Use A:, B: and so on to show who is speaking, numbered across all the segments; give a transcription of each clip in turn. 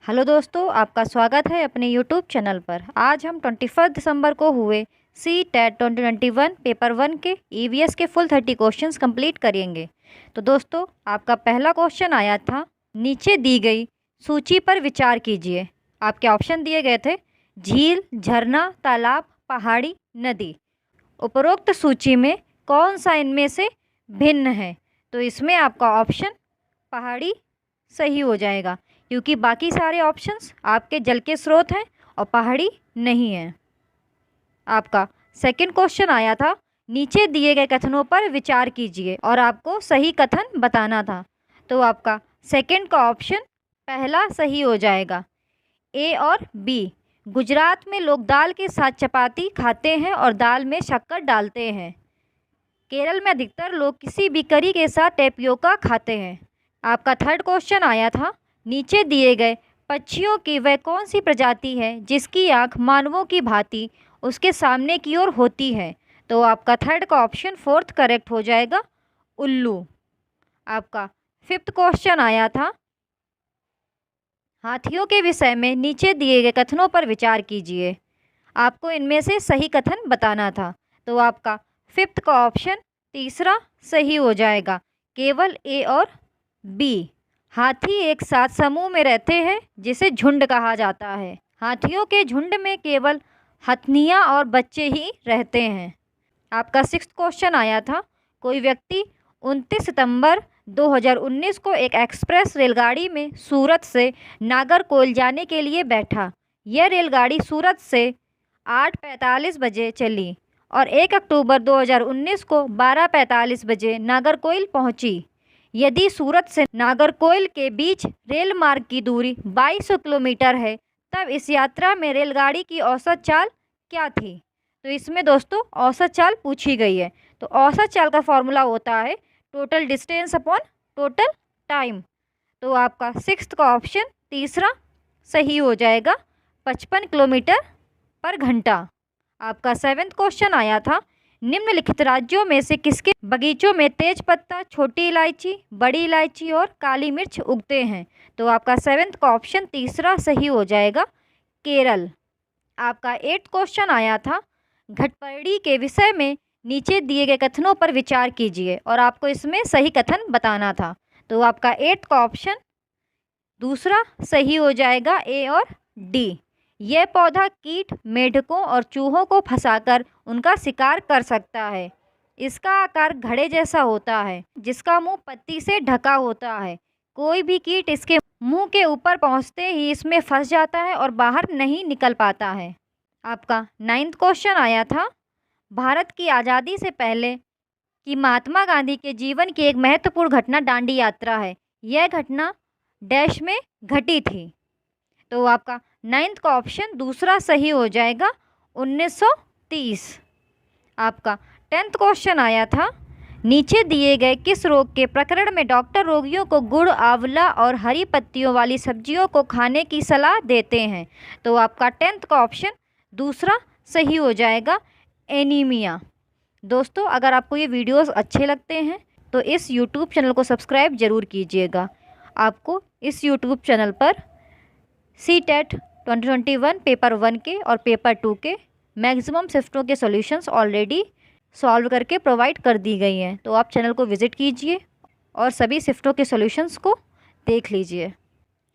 A: Hello दोस्तों, आपका स्वागत है अपने यूट्यूब चैनल पर। आज हम 21 दिसंबर को हुए सी टेट 2021 पेपर 1 के ईवीएस के फुल 30 क्वेश्चंस कंप्लीट करेंगे। तो दोस्तों, आपका पहला क्वेश्चन आया था, नीचे दी गई सूची पर विचार कीजिए। आपके ऑप्शन दिए गए थे झील, झरना, तालाब, पहाड़ी, नदी। उपरोक्त सूची में कौन सा इनमें से भिन्न है? तो इसमें आपका ऑप्शन पहाड़ी सही हो जाएगा, क्योंकि बाकी सारे ऑप्शंस आपके जल के स्रोत हैं और पहाड़ी नहीं है। आपका सेकंड क्वेश्चन आया था, नीचे दिए गए कथनों पर विचार कीजिए और आपको सही कथन बताना था। तो आपका सेकंड का ऑप्शन पहला सही हो जाएगा। ए और बी, गुजरात में लोग दाल के साथ चपाती खाते हैं और दाल में शक्कर डालते हैं। केरल में अधिकतर लोग किसी भी करी के साथ टेपियोका खाते हैं। आपका थर्ड क्वेश्चन आया था, नीचे दिए गए पक्षियों की वह कौन सी प्रजाति है जिसकी आंख मानवों की भांति उसके सामने की ओर होती है? तो आपका थर्ड का ऑप्शन फोर्थ करेक्ट हो जाएगा, उल्लू। आपका फिफ्थ क्वेश्चन आया था, हाथियों के विषय में नीचे दिए गए कथनों पर विचार कीजिए। आपको इनमें से सही कथन बताना था। तो आपका फिफ्थ का ऑप्शन तीसरा सही हो जाएगा, केवल ए और बी। हाथी एक साथ समूह में रहते हैं जिसे झुंड कहा जाता है। हाथियों के झुंड में केवल हथनियाँ और बच्चे ही रहते हैं। आपका सिक्स्थ क्वेश्चन आया था, कोई व्यक्ति 29 सितंबर 2019 को एक एक्सप्रेस रेलगाड़ी में सूरत से नागरकोइल जाने के लिए बैठा। यह रेलगाड़ी सूरत से 8:45 बजे चली और 1 अक्टूबर 2019 को 12:45 बजे नागरकोइल पहुंची। यदि सूरत से नागरकोइल के बीच रेल मार्ग की दूरी 2200 किलोमीटर है, तब इस यात्रा में रेलगाड़ी की औसत चाल क्या थी? तो इसमें दोस्तों औसत चाल पूछी गई है। तो औसत चाल का फॉर्मूला होता है total distance upon total time. तो आपका सिक्स्थ का ऑप्शन तीसरा सही हो जाएगा, 55 किलोमीटर पर घंटा। आपका सेवेंथ क्वेश्चन आया था, निम्नलिखित राज्यों में से किसके बगीचों में तेज पत्ता, छोटी इलायची, बड़ी इलायची और काली मिर्च उगते हैं? तो आपका सेवेंथ का ऑप्शन तीसरा सही हो जाएगा, केरल। आपका एट्थ क्वेश्चन आया था, घटपर्णी के विषय में नीचे दिए गए कथनों पर विचार कीजिए और आपको इसमें सही कथन बताना था। तो आपका एट्थ का ऑप्शन दूसरा सही हो जाएगा, ए और डी। यह पौधा कीट, मेढकों और चूहों को फंसाकर उनका शिकार कर सकता है। इसका आकार घड़े जैसा होता है, जिसका मुंह पत्ती से ढका होता है। कोई भी कीट इसके मुंह के ऊपर पहुंचते ही इसमें फंस जाता है और बाहर नहीं निकल पाता है। आपका नाइन्थ क्वेश्चन आया था, भारत की आज़ादी से पहले की महात्मा गांधी के जीवन की एक महत्वपूर्ण घटना दांडी यात्रा है। यह घटना डैश में घटी थी। तो आपका नाइन्थ का ऑप्शन दूसरा सही हो जाएगा, 1930। आपका टेंथ क्वेश्चन आया था, नीचे दिए गए किस रोग के प्रकरण में डॉक्टर रोगियों को गुड़, आंवला और हरी पत्तियों वाली सब्जियों को खाने की सलाह देते हैं? तो आपका टेंथ का ऑप्शन दूसरा सही हो जाएगा, एनीमिया। दोस्तों, अगर आपको ये वीडियोस अच्छे लगते हैं तो इस यूट्यूब चैनल को सब्सक्राइब ज़रूर कीजिएगा। आपको इस यूट्यूब चैनल पर सी टेट 2021 पेपर 1 के और पेपर 2 के मैक्सिमम शिफ्टों के सॉल्यूशंस ऑलरेडी सॉल्व करके प्रोवाइड कर दी गई हैं। तो आप चैनल को विज़िट कीजिए और सभी शिफ्टों के सॉल्यूशंस को देख लीजिए।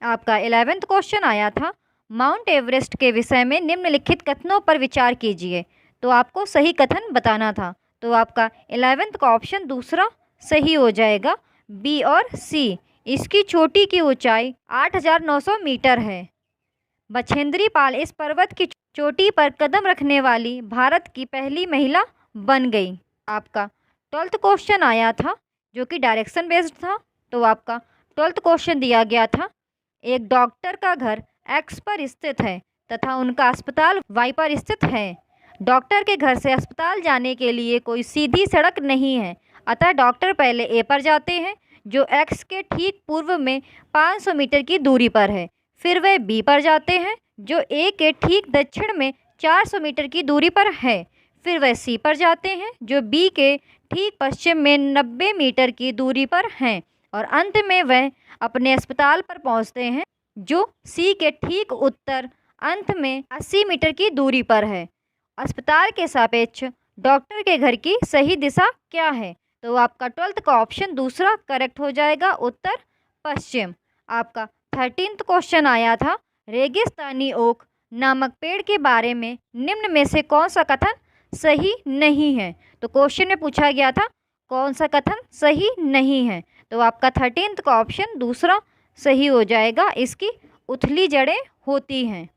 A: आपका 11th क्वेश्चन आया था, माउंट एवरेस्ट के विषय में निम्नलिखित कथनों पर विचार कीजिए। तो आपको सही कथन बताना था। तो आपका 11th का ऑप्शन दूसरा सही हो जाएगा, बी और सी। इसकी चोटी की ऊंचाई 8,900 मीटर है। बछेंद्री पाल इस पर्वत की चोटी पर कदम रखने वाली भारत की पहली महिला बन गई। आपका 12th क्वेश्चन आया था, जो कि डायरेक्शन बेस्ड था। तो आपका 12th क्वेश्चन दिया गया था, एक डॉक्टर का घर एक्स पर स्थित है तथा उनका अस्पताल वाई पर स्थित है। डॉक्टर के घर से अस्पताल जाने के लिए कोई सीधी सड़क नहीं है, अतः डॉक्टर पहले ए पर जाते हैं, जो एक्स के ठीक पूर्व में 500 मीटर की दूरी पर है। फिर वह बी पर जाते हैं, जो ए के ठीक दक्षिण में 400 मीटर की दूरी पर है। फिर वह सी पर जाते हैं, जो बी के ठीक पश्चिम में 90 मीटर की दूरी पर हैं। और अंत में वह अपने अस्पताल पर पहुंचते हैं, जो सी के ठीक उत्तर अंत में 80 मीटर की दूरी पर है। अस्पताल के सापेक्ष डॉक्टर के घर की सही दिशा क्या है? तो आपका 12th का ऑप्शन दूसरा करेक्ट हो जाएगा, उत्तर पश्चिम। आपका 13th क्वेश्चन आया था, रेगिस्तानी ओक नामक पेड़ के बारे में निम्न में से कौन सा कथन सही नहीं है? तो क्वेश्चन में पूछा गया था कौन सा कथन सही नहीं है, तो आपका 13th का ऑप्शन दूसरा सही हो जाएगा, इसकी उथली जड़ें होती हैं।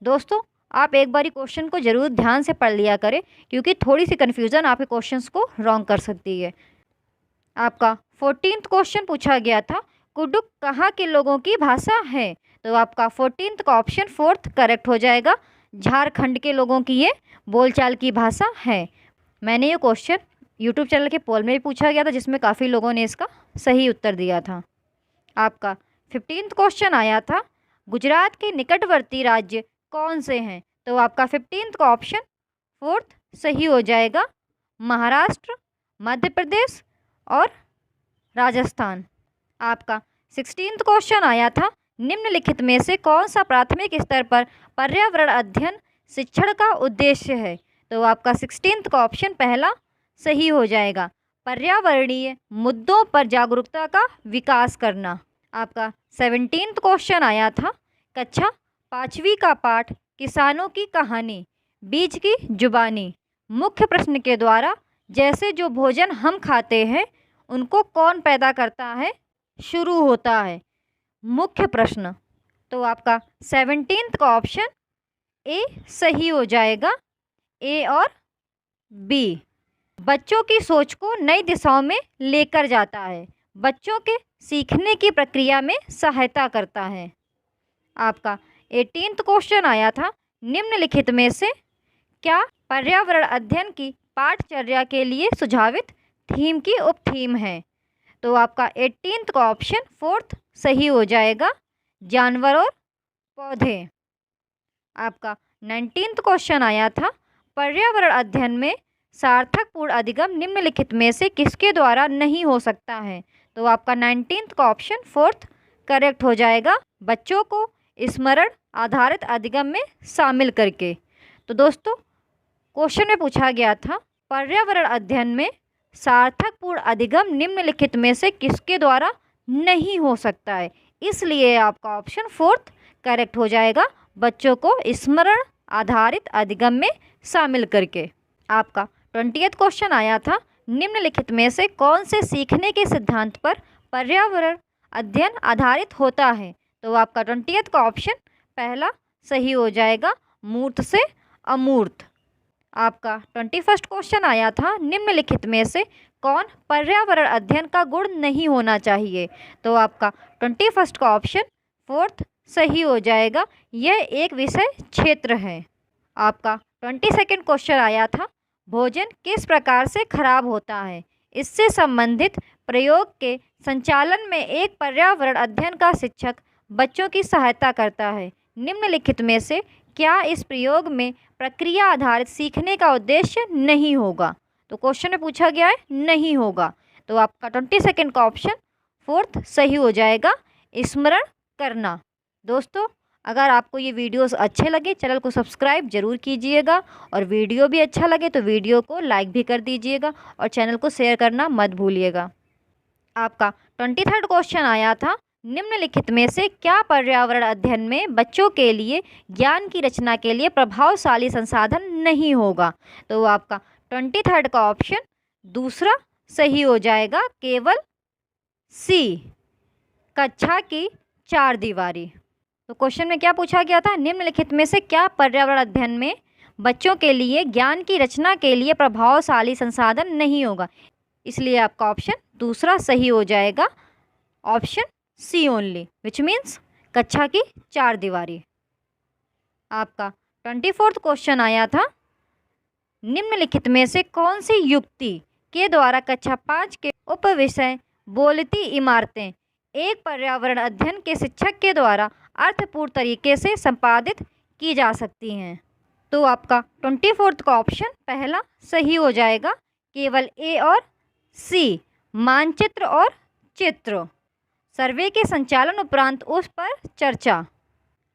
A: दोस्तों, आप एक बारी क्वेश्चन को ज़रूर ध्यान से पढ़ लिया करें, क्योंकि थोड़ी सी कन्फ्यूज़न आपके क्वेश्चंस को रॉन्ग कर सकती है। आपका 14th क्वेश्चन पूछा गया था, कुडुक कहाँ के लोगों की भाषा है? तो आपका 14th का ऑप्शन 4th करेक्ट हो जाएगा, झारखंड के लोगों की ये बोलचाल की भाषा है। मैंने ये क्वेश्चन यूट्यूब चैनल के पोल में भी पूछा गया था, जिसमें काफ़ी लोगों ने इसका सही उत्तर दिया था। आपका 15th क्वेश्चन आया था, गुजरात के निकटवर्ती राज्य कौन से हैं? तो आपका 15th का ऑप्शन 4th सही हो जाएगा, महाराष्ट्र, मध्य प्रदेश और राजस्थान। आपका 16th क्वेश्चन आया था, निम्नलिखित में से कौन सा प्राथमिक स्तर पर पर्यावरण अध्ययन शिक्षण का उद्देश्य है? तो आपका 16th का ऑप्शन पहला सही हो जाएगा, पर्यावरणीय मुद्दों पर जागरूकता का विकास करना। आपका 17th क्वेश्चन आया था, कक्षा 5वीं का पाठ किसानों की कहानी बीज की जुबानी मुख्य प्रश्न के द्वारा जैसे जो भोजन हम खाते हैं उनको कौन पैदा करता है शुरू होता है। मुख्य प्रश्न, तो आपका 17th का ऑप्शन ए सही हो जाएगा, ए और बी। बच्चों की सोच को नई दिशाओं में लेकर जाता है, बच्चों के सीखने की प्रक्रिया में सहायता करता है। आपका 18th क्वेश्चन आया था, निम्नलिखित में से क्या पर्यावरण अध्ययन की पाठचर्या के लिए सुझावित थीम की उप थीम है? तो आपका 18th का ऑप्शन 4th सही हो जाएगा, जानवर और पौधे। आपका 19th क्वेश्चन आया था, पर्यावरण अध्ययन में सार्थकपूर्ण अधिगम निम्नलिखित में से किसके द्वारा नहीं हो सकता है? तो आपका 19th का ऑप्शन 4th करेक्ट हो जाएगा, बच्चों को स्मरण आधारित अधिगम में शामिल करके। तो दोस्तों, क्वेश्चन में पूछा गया था, पर्यावरण अध्ययन में सार्थकपूर्ण अधिगम निम्नलिखित में से किसके द्वारा नहीं हो सकता है, इसलिए आपका ऑप्शन 4th करेक्ट हो जाएगा, बच्चों को स्मरण आधारित अधिगम में शामिल करके। आपका 20th क्वेश्चन आया था, निम्नलिखित में से कौन से सीखने के सिद्धांत पर पर्यावरण अध्ययन आधारित होता है? तो आपका 20th का ऑप्शन पहला सही हो जाएगा, मूर्त से अमूर्त। आपका 21st क्वेश्चन आया था, निम्नलिखित में से कौन पर्यावरण अध्ययन का गुण नहीं होना चाहिए? तो आपका 21st का ऑप्शन 4th सही हो जाएगा, यह एक विषय क्षेत्र है। आपका 22nd क्वेश्चन आया था, भोजन किस प्रकार से खराब होता है? इससे संबंधित प्रयोग के संचालन में एक पर्यावरण अध्ययन का शिक्षक बच्चों की सहायता करता है, निम्नलिखित में से क्या इस प्रयोग में प्रक्रिया आधारित सीखने का उद्देश्य नहीं होगा? तो क्वेश्चन में पूछा गया है नहीं होगा, तो आपका 22nd का ऑप्शन 4th सही हो जाएगा, स्मरण करना। दोस्तों, अगर आपको ये वीडियोस अच्छे लगे चैनल को सब्सक्राइब जरूर कीजिएगा, और वीडियो भी अच्छा लगे तो वीडियो को लाइक भी कर दीजिएगा और चैनल को शेयर करना मत भूलिएगा। आपका 23rd क्वेश्चन आया था, निम्नलिखित में से क्या पर्यावरण अध्ययन में बच्चों के लिए ज्ञान की रचना के लिए प्रभावशाली संसाधन नहीं होगा? तो आपका 23rd का ऑप्शन दूसरा सही हो जाएगा, केवल सी, कक्षा की चार दीवारी। तो क्वेश्चन में क्या पूछा गया था, निम्नलिखित में से क्या पर्यावरण अध्ययन में बच्चों के लिए ज्ञान की रचना के लिए प्रभावशाली संसाधन नहीं होगा, इसलिए आपका ऑप्शन दूसरा सही हो जाएगा, option C only, which means कक्षा की चार दीवारी। आपका 24th क्वेश्चन आया था, निम्नलिखित में से कौन सी युक्ति के द्वारा कक्षा 5 के उप विषय बोलती इमारतें एक पर्यावरण अध्ययन के शिक्षक के द्वारा अर्थपूर्ण तरीके से संपादित की जा सकती हैं? तो आपका 24th का ऑप्शन पहला सही हो जाएगा, केवल ए और सी, मानचित्र और चित्र। सर्वे के संचालन उपरांत उस पर चर्चा।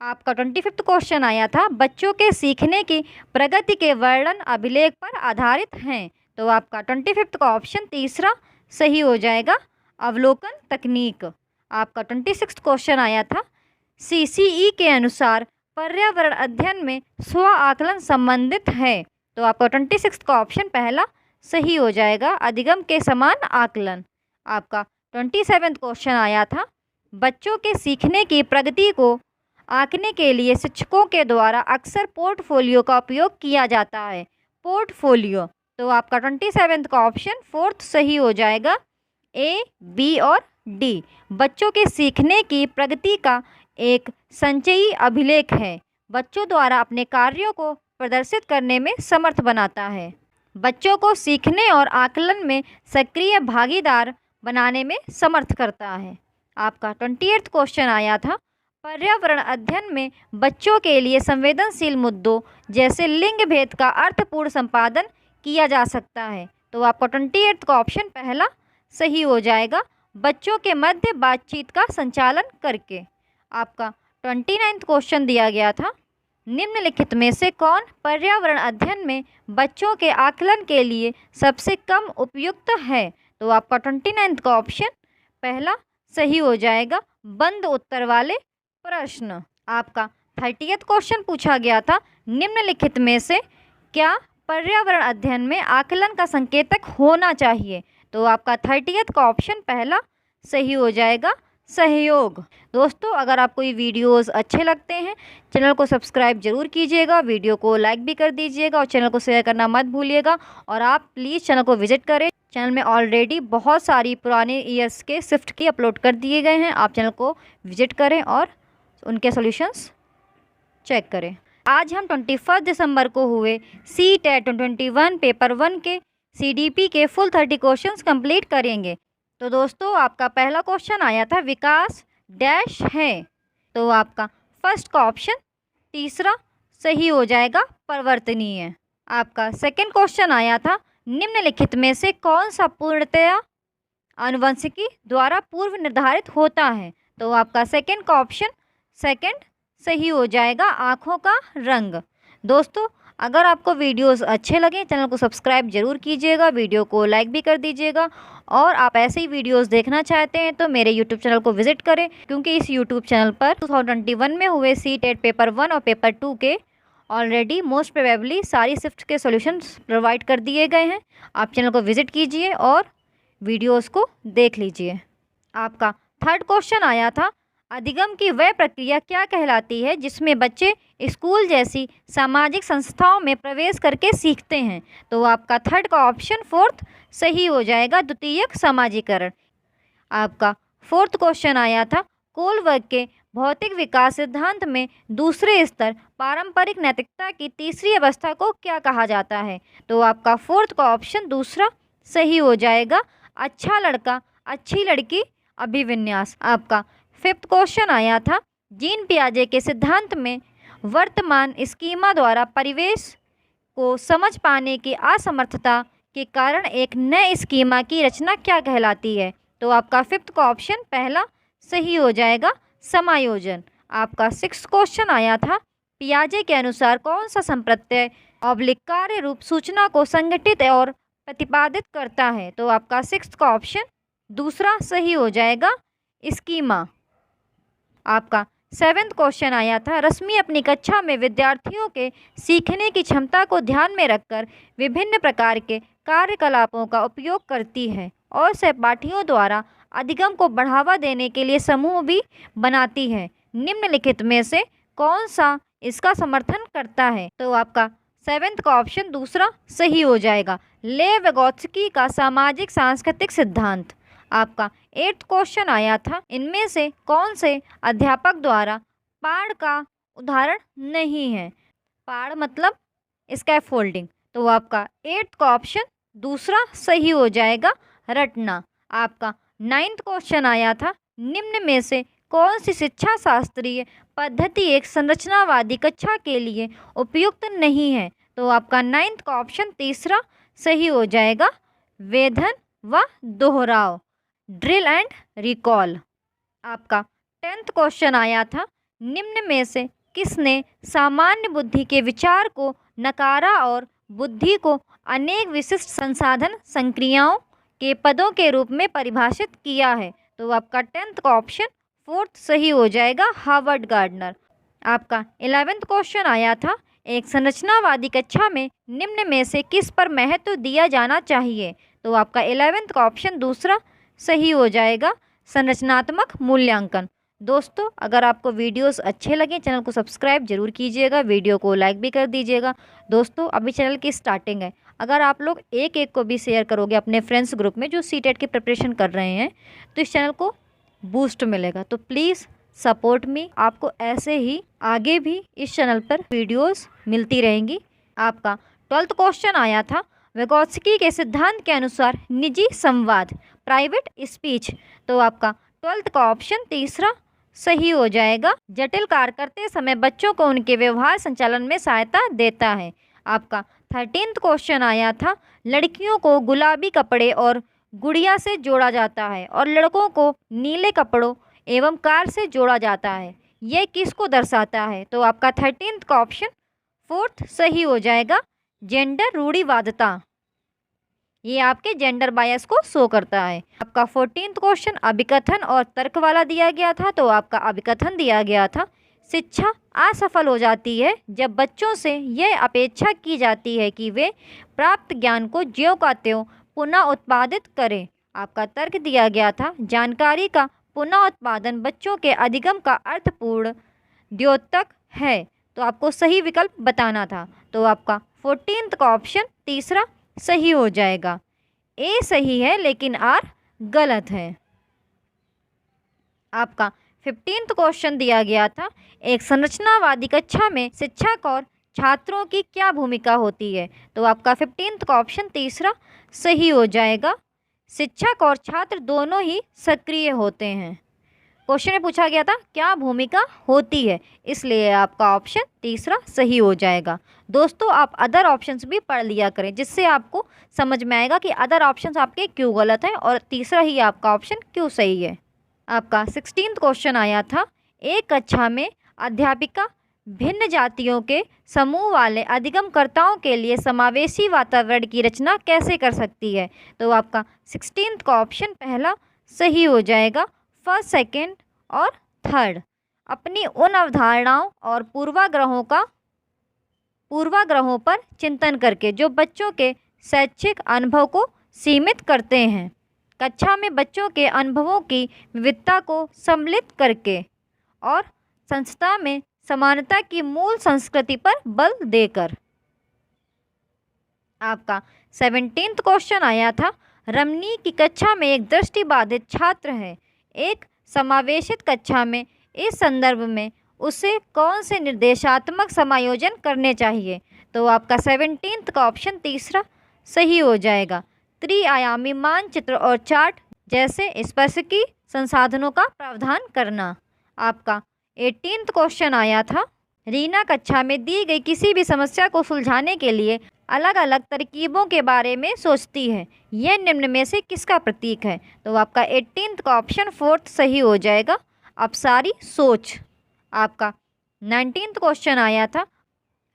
A: आपका 25वां क्वेश्चन आया था, बच्चों के सीखने की प्रगति के वर्णन अभिलेख पर आधारित हैं। तो आपका 25वां का ऑप्शन तीसरा सही हो जाएगा, अवलोकन तकनीक। आपका 26वां क्वेश्चन आया था, CCE के अनुसार पर्यावरण अध्ययन में स्व आकलन संबंधित है। तो आपका 26 का ऑप्शन पहला सही हो जाएगा, अधिगम के समान आकलन। आपका 27वां क्वेश्चन आया था, बच्चों के सीखने की प्रगति को आंकने के लिए शिक्षकों के द्वारा अक्सर पोर्टफोलियो का उपयोग किया जाता है। पोर्टफोलियो। तो आपका 27 का ऑप्शन फोर्थ सही हो जाएगा, A, B और D। बच्चों के सीखने की प्रगति का एक संचयी अभिलेख है। बच्चों द्वारा अपने कार्यों को प्रदर्शित करने में समर्थ बनाता है। बच्चों को सीखने और आकलन में सक्रिय भागीदार बनाने में समर्थ करता है। आपका 28वां क्वेश्चन आया था, पर्यावरण अध्ययन में बच्चों के लिए संवेदनशील मुद्दों जैसे लिंग भेद का अर्थपूर्ण संपादन किया जा सकता है। तो आपका 28वां का ऑप्शन पहला सही हो जाएगा, बच्चों के मध्य बातचीत का संचालन करके। आपका 29वां क्वेश्चन दिया गया था, निम्नलिखित में से कौन पर्यावरण अध्ययन में बच्चों के आकलन के लिए सबसे कम उपयुक्त है। तो आपका 29वां का ऑप्शन पहला सही हो जाएगा, बंद उत्तर वाले प्रश्न। आपका 30वां क्वेश्चन पूछा गया था, निम्नलिखित में से क्या पर्यावरण अध्ययन में आकलन का संकेतक होना चाहिए। तो आपका 30वां का ऑप्शन पहला सही हो जाएगा, सहयोग। दोस्तों, अगर आपको ये वीडियोस अच्छे लगते हैं, चैनल को सब्सक्राइब जरूर कीजिएगा, वीडियो को लाइक भी कर दीजिएगा और चैनल को शेयर करना मत भूलिएगा। और आप प्लीज़ चैनल को विजिट करें। चैनल में ऑलरेडी बहुत सारी पुराने ईयर्स के शिफ्ट की अपलोड कर दिए गए हैं। आप चैनल को विजिट करें और उनके सॉल्यूशंस चेक करें। आज हम 21 दिसंबर को हुए CTET 2021 पेपर 1 के CDP के फुल 30 क्वेश्चंस कंप्लीट करेंगे। तो दोस्तों, आपका पहला क्वेश्चन आया था, विकास डैश है। तो आपका फर्स्ट का ऑप्शन तीसरा सही हो जाएगा, परिवर्तनीय। आपका सेकंड क्वेश्चन आया था, निम्नलिखित में से कौन सा पूर्णतया आनुवंशिकी द्वारा पूर्व निर्धारित होता है। तो आपका सेकंड का ऑप्शन सेकंड सही हो जाएगा, आँखों का रंग। दोस्तों, अगर आपको वीडियोस अच्छे लगे, चैनल को सब्सक्राइब जरूर कीजिएगा, वीडियो को लाइक भी कर दीजिएगा। और आप ऐसे ही वीडियोस देखना चाहते हैं तो मेरे यूट्यूब चैनल को विजिट करें, क्योंकि इस यूट्यूब चैनल पर 2021 में हुए CTET पेपर 1 और पेपर 2 के ऑलरेडी मोस्ट प्रोबेबली सारी शिफ्ट के सॉल्यूशंस प्रोवाइड कर दिए गए हैं। आप चैनल को विजिट कीजिए और वीडियोस को देख लीजिए। आपका थर्ड क्वेश्चन आया था, अधिगम की वह प्रक्रिया क्या कहलाती है जिसमें बच्चे स्कूल जैसी सामाजिक संस्थाओं में प्रवेश करके सीखते हैं। तो आपका थर्ड का ऑप्शन फोर्थ सही हो जाएगा, द्वितीयक समाजीकरण। आपका फोर्थ क्वेश्चन आया था, कोलबर्ग के भौतिक विकास सिद्धांत में दूसरे स्तर पारंपरिक नैतिकता की तीसरी अवस्था को क्या कहा जाता है। तो आपका फोर्थ का ऑप्शन दूसरा सही हो जाएगा, अच्छा लड़का अच्छी लड़की अभिविन्यास। आपका फिफ्थ क्वेश्चन आया था, जीन पियाजे के सिद्धांत में वर्तमान स्कीमा द्वारा परिवेश को समझ पाने की असमर्थता के कारण एक नए स्कीमा की रचना क्या कहलाती है। तो आपका फिफ्थ का ऑप्शन पहला सही हो जाएगा, समायोजन। आपका सिक्स्थ क्वेश्चन आया था, पियाजे के अनुसार कौन सा संप्रत्यय ऑब्लिक कार्य रूप सूचना को संगठित और प्रतिपादित करता है। तो आपका सिक्स्थ का ऑप्शन दूसरा सही हो जाएगा, स्कीमा। आपका सेवेंथ क्वेश्चन आया था, रश्मि अपनी कक्षा में विद्यार्थियों के सीखने की क्षमता को ध्यान में रखकर विभिन्न प्रकार के कार्यकलापों का उपयोग करती है और सहपाठियों द्वारा अधिगम को बढ़ावा देने के लिए समूह भी बनाती है। निम्नलिखित में से कौन सा इसका समर्थन करता है। तो आपका सेवेंथ का ऑप्शन दूसरा सही हो जाएगा, लेव विगोत्स्की का सामाजिक सांस्कृतिक सिद्धांत। आपका एट्थ क्वेश्चन आया था, इनमें से कौन से अध्यापक द्वारा पाड़ का उदाहरण नहीं है। पाड़ मतलब स्कैफोल्डिंग। तो आपका एट्थ का ऑप्शन दूसरा सही हो जाएगा, रटना। आपका नाइन्थ क्वेश्चन आया था, निम्न में से कौन सी शिक्षा शास्त्रीय पद्धति एक संरचनावादी कक्षा के लिए उपयुक्त नहीं है। तो आपका नाइन्थ का ऑप्शन तीसरा सही हो जाएगा, वेधन व दोहराव, ड्रिल एंड रिकॉल। आपका 10th क्वेश्चन आया था, निम्न में से किसने सामान्य बुद्धि के विचार को नकारा और बुद्धि को अनेक विशिष्ट संसाधन संक्रियाओं के पदों के रूप में परिभाषित किया है? तो आपका 10th का ऑप्शन 4th सही हो जाएगा, हार्वर्ड गार्डनर। आपका 11th क्वेश्चन आया था, एक संरचनावादी कक्षा में निम्न में से किस पर महत्व दिया जाना चाहिए? तो आपका 11th का ऑप्शन दूसरा सही हो जाएगा, संरचनात्मक मूल्यांकन। दोस्तों, अगर आपको वीडियोस अच्छे लगे चैनल को सब्सक्राइब जरूर कीजिएगा, वीडियो को लाइक भी कर दीजिएगा। दोस्तों, अभी चैनल की स्टार्टिंग है, अगर आप लोग एक एक को भी शेयर करोगे अपने फ्रेंड्स ग्रुप में जो सीटेट की प्रिपरेशन कर रहे हैं तो इस चैनल को बूस्ट मिलेगा। तो प्लीज़ सपोर्ट मी, आपको ऐसे ही आगे भी इस चैनल पर वीडियोस मिलती रहेंगी। आपका 12th क्वेश्चन आया था, विगोत्स्की के सिद्धांत के अनुसार निजी संवाद, प्राइवेट स्पीच। तो आपका 12th का ऑप्शन तीसरा सही हो जाएगा, जटिल कार्य करते समय बच्चों को उनके व्यवहार संचालन में सहायता देता है। आपका 13th क्वेश्चन आया था, लड़कियों को गुलाबी कपड़े और गुड़िया से जोड़ा जाता है और लड़कों को नीले कपड़ों एवं कार से जोड़ा जाता है, यह किसको दर्शाता है? तो आपका 13th का ऑप्शन 4th सही हो जाएगा, जेंडर रूढ़िवादिता, ये आपके जेंडर बायस को शो करता है। आपका 14th क्वेश्चन अभिकथन और तर्क वाला दिया गया था, तो आपका अभिकथन दिया गया था, शिक्षा असफल हो जाती है जब बच्चों से यह अपेक्षा की जाती है कि वे प्राप्त ज्ञान को ज्यों का त्यों पुनः उत्पादित करें। आपका तर्क दिया गया था, जानकारी का पुनः उत्पादन बच्चों के अधिगम का अर्थपूर्ण द्योतक है। तो आपको सही विकल्प बताना था, तो आपका 14th का ऑप्शन तीसरा सही हो जाएगा। ए सही है लेकिन आर गलत है। आपका 15th क्वेश्चन दिया गया था, एक संरचनावादी कक्षा में शिक्षक और छात्रों की क्या भूमिका होती है? तो आपका 15th का ऑप्शन तीसरा सही हो जाएगा, शिक्षक और छात्र दोनों ही सक्रिय होते हैं। क्वेश्चन में पूछा गया था क्या भूमिका होती है, इसलिए आपका ऑप्शन तीसरा सही हो जाएगा। दोस्तों, आप अदर ऑप्शंस भी पढ़ लिया करें, जिससे आपको समझ में आएगा कि अदर ऑप्शंस आपके क्यों गलत हैं और तीसरा ही आपका ऑप्शन क्यों सही है। आपका 16th क्वेश्चन आया था, एक कक्षा में अध्यापिका भिन्न जातियों के समूह वाले अधिगमकर्ताओं के लिए समावेशी वातावरण की रचना कैसे कर सकती है? तो आपका 16th का ऑप्शन पहला सही हो जाएगा, फर्स्ट, सेकंड और थर्ड। अपनी उन अवधारणाओं और पूर्वाग्रहों पर चिंतन करके जो बच्चों के शैक्षिक अनुभव को सीमित करते हैं, कक्षा में बच्चों के अनुभवों की विविधता को सम्मिलित करके और संस्था में समानता की मूल संस्कृति पर बल देकर। आपका 17th क्वेश्चन आया था, रमनी की कक्षा में एक दृष्टिबाधित छात्र है, एक समावेशित कक्षा में इस संदर्भ में उसे कौन से निर्देशात्मक समायोजन करने चाहिए? तो आपका 17th का ऑप्शन तीसरा सही हो जाएगा, त्रिआयामी मानचित्र और चार्ट जैसे स्पर्शकी संसाधनों का प्रावधान करना। आपका 18th क्वेश्चन आया था, रीना कक्षा में दी गई किसी भी समस्या को सुलझाने के लिए अलग अलग तरकीबों के बारे में सोचती है, यह निम्न में से किसका प्रतीक है? तो आपका 18th का ऑप्शन 4th सही हो जाएगा, अपसारी सोच। आपका 19th क्वेश्चन आया था,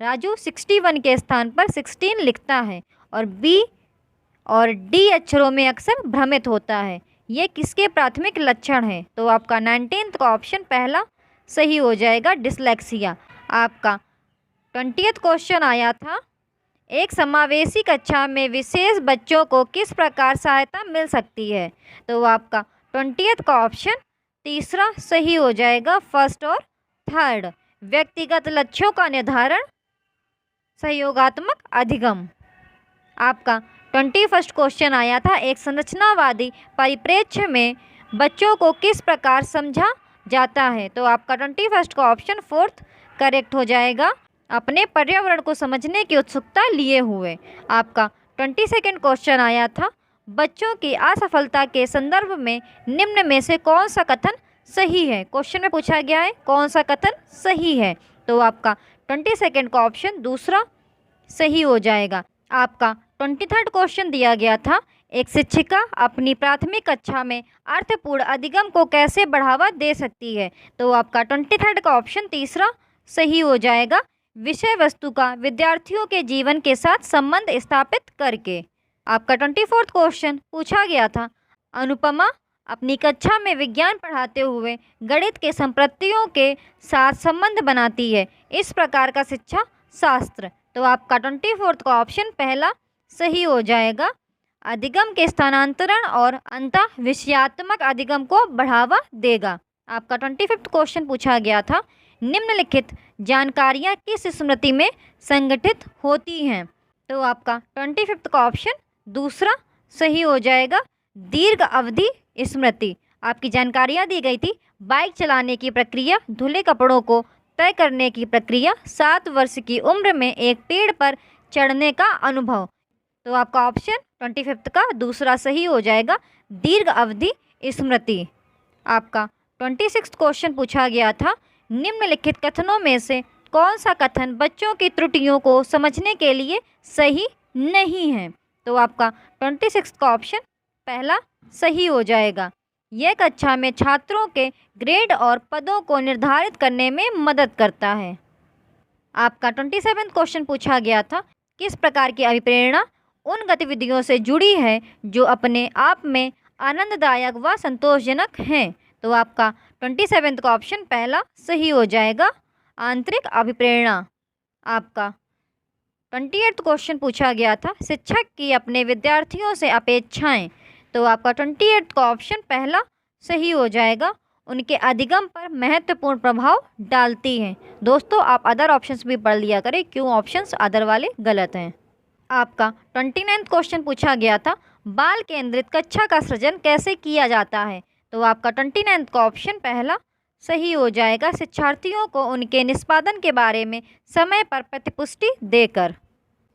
A: राजू 61 के स्थान पर 16 लिखता है और बी और डी अक्षरों में अक्सर भ्रमित होता है, ये किसके प्राथमिक लक्षण हैं? तो आपका 19th का ऑप्शन पहला सही हो जाएगा, डिसलेक्सिया। आपका 20th क्वेश्चन आया था, एक समावेशी कक्षा में विशेष बच्चों को किस प्रकार सहायता मिल सकती है? तो आपका 20th का ऑप्शन तीसरा सही हो जाएगा, फर्स्ट और थर्ड। व्यक्तिगत लक्ष्यों का निर्धारण, सहयोगात्मक अधिगम। आपका 21st क्वेश्चन आया था, एक संरचनावादी परिप्रेक्ष्य में बच्चों को किस प्रकार समझा जाता है? तो आपका 21st का ऑप्शन 4th करेक्ट हो जाएगा, अपने पर्यावरण को समझने की उत्सुकता लिए हुए। आपका 22nd क्वेश्चन आया था, बच्चों की असफलता के संदर्भ में निम्न में से कौन सा कथन सही है? क्वेश्चन में पूछा गया है कौन सा कथन सही है, तो आपका 22nd का ऑप्शन दूसरा सही हो जाएगा। आपका 23rd क्वेश्चन दिया गया था, एक शिक्षिका अपनी प्राथमिक कक्षा में अर्थपूर्ण अधिगम को कैसे बढ़ावा दे सकती है। तो आपका 23rd का ऑप्शन तीसरा सही हो जाएगा, विषय वस्तु का विद्यार्थियों के जीवन के साथ संबंध स्थापित करके। आपका 24th क्वेश्चन पूछा गया था, अनुपमा अपनी कक्षा में विज्ञान पढ़ाते हुए गणित के संप्रतियों के साथ संबंध बनाती है, इस प्रकार का शिक्षा शास्त्र। तो आपका 24th का ऑप्शन पहला सही हो जाएगा, अधिगम के स्थानांतरण और अंतः विषयात्मक अधिगम को बढ़ावा देगा। आपका 25th क्वेश्चन पूछा गया था, निम्नलिखित जानकारियाँ किस स्मृति में संगठित होती हैं। तो आपका 25th का ऑप्शन दूसरा सही हो जाएगा, दीर्घ अवधि स्मृति। आपकी जानकारियाँ दी गई थी, बाइक चलाने की प्रक्रिया, धुले कपड़ों को तय करने की प्रक्रिया, 7 वर्ष की उम्र में एक पेड़ पर चढ़ने का अनुभव। तो आपका ऑप्शन 25th का दूसरा सही हो जाएगा, दीर्घ अवधि स्मृति। आपका 26th क्वेश्चन पूछा गया था, निम्नलिखित कथनों में से कौन सा कथन बच्चों की त्रुटियों को समझने के लिए सही नहीं है। तो आपका 26th का ऑप्शन पहला सही हो जाएगा, यह कक्षा में छात्रों के ग्रेड और पदों को निर्धारित करने में मदद करता है। आपका 27th क्वेश्चन पूछा गया था, किस प्रकार की अभिप्रेरणा उन गतिविधियों से जुड़ी है जो अपने आप में आनंददायक व संतोषजनक हैं। तो आपका 27th का ऑप्शन पहला सही हो जाएगा, आंतरिक अभिप्रेरणा। आपका 28th क्वेश्चन पूछा गया था, शिक्षक की अपने विद्यार्थियों से अपेक्षाएं। तो आपका 28th का ऑप्शन पहला सही हो जाएगा, उनके अधिगम पर महत्वपूर्ण प्रभाव डालती हैं। दोस्तों आप अदर ऑप्शंस भी पढ़ लिया करें, क्यों ऑप्शंस अदर वाले गलत हैं। आपका 29th क्वेश्चन पूछा गया था, बाल केंद्रित कक्षा का सृजन कैसे किया जाता है। तो आपका 29th का ऑप्शन पहला सही हो जाएगा, शिक्षार्थियों को उनके निष्पादन के बारे में समय पर प्रतिपुष्टि देकर।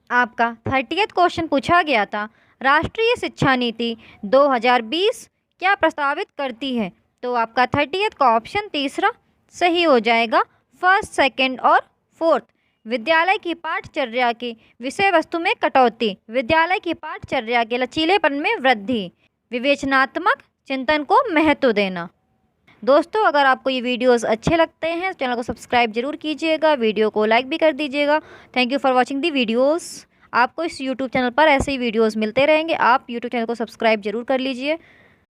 A: आपका 30th क्वेश्चन पूछा गया था, राष्ट्रीय शिक्षा नीति 2020 क्या प्रस्तावित करती है। तो आपका 30th का ऑप्शन तीसरा सही हो जाएगा, फर्स्ट, सेकंड और फोर्थ। विद्यालय की पाठचर्या की विषय वस्तु में कटौती, विद्यालय की पाठचर्या के लचीलेपन में वृद्धि, विवेचनात्मक चिंतन को महत्व देना। दोस्तों अगर आपको ये वीडियोस अच्छे लगते हैं तो चैनल को सब्सक्राइब जरूर कीजिएगा, वीडियो को लाइक भी कर दीजिएगा। Thank you for watching the videos. आपको इस यूट्यूब चैनल पर ऐसे ही वीडियोस मिलते रहेंगे, आप यूट्यूब चैनल को सब्सक्राइब जरूर कर लीजिए।